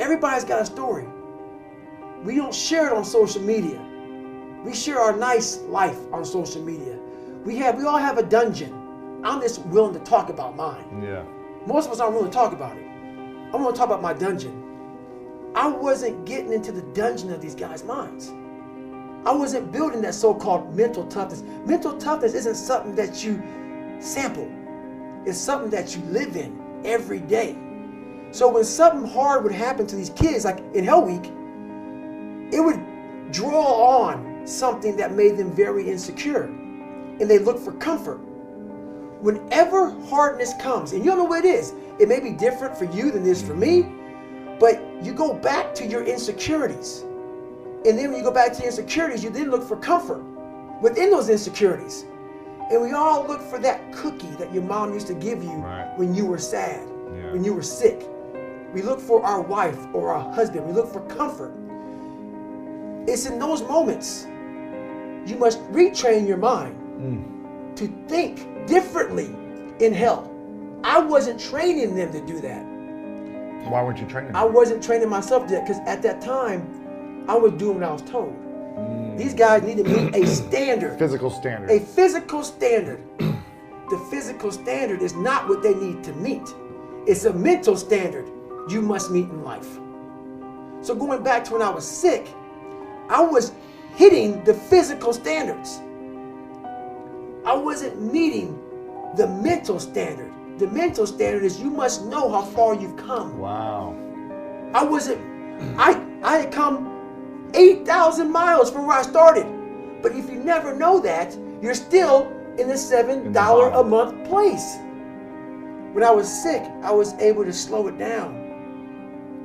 Everybody's got a story. We don't share it on social media. We share our nice life on social media. We all have a dungeon. I'm just willing to talk about mine. Yeah. Most of us aren't willing to talk about it. I'm willing to talk about my dungeon. I wasn't getting into the dungeon of these guys' minds. I wasn't building that so-called mental toughness. Mental toughness isn't something that you sample. It's something that you live in every day. So when something hard would happen to these kids, like in Hell Week, it would draw on something that made them very insecure. And they look for comfort. Whenever hardness comes, and you don't know what it is, it may be different for you than it is for me, but you go back to your insecurities. And then when you go back to your insecurities, you then look for comfort within those insecurities. And we all look for that cookie that your mom used to give you when you were sad, when you were sick. We look for our wife or our husband. We look for comfort. It's in those moments you must retrain your mind to think differently in hell. I wasn't training them to do that. Why weren't you training them? I wasn't training myself to that because at that time, I was doing what I was told. These guys need to meet a standard. Physical standard. A physical standard. The physical standard is not what they need to meet. It's a mental standard you must meet in life. So going back to when I was sick, I was hitting the physical standards. I wasn't meeting the mental standard. The mental standard is you must know how far you've come. Wow. I had come 8,000 miles from where I started. But if you never know that, you're still in the $7 a month place. When I was sick, I was able to slow it down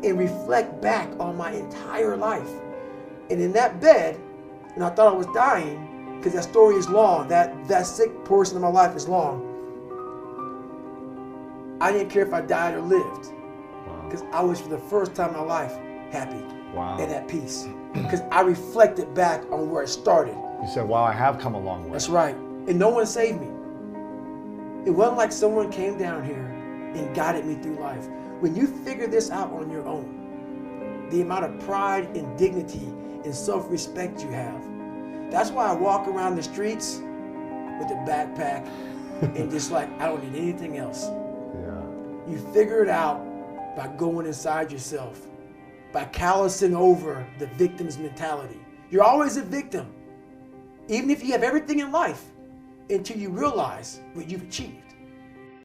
and reflect back on my entire life. And in that bed, and I thought I was dying, because that story is long, that sick portion of my life is long. I didn't care if I died or lived, because I was for the first time in my life happy and at peace. Because I reflected back on where it started. You said, wow, I have come a long way. That's right. And no one saved me. It wasn't like someone came down here and guided me through life. When you figure this out on your own, the amount of pride and dignity and self-respect you have. That's why I walk around the streets with a backpack and just like, I don't need anything else. Yeah. You figure it out by going inside yourself, by callousing over the victim's mentality. You're always a victim, even if you have everything in life, until you realize what you've achieved.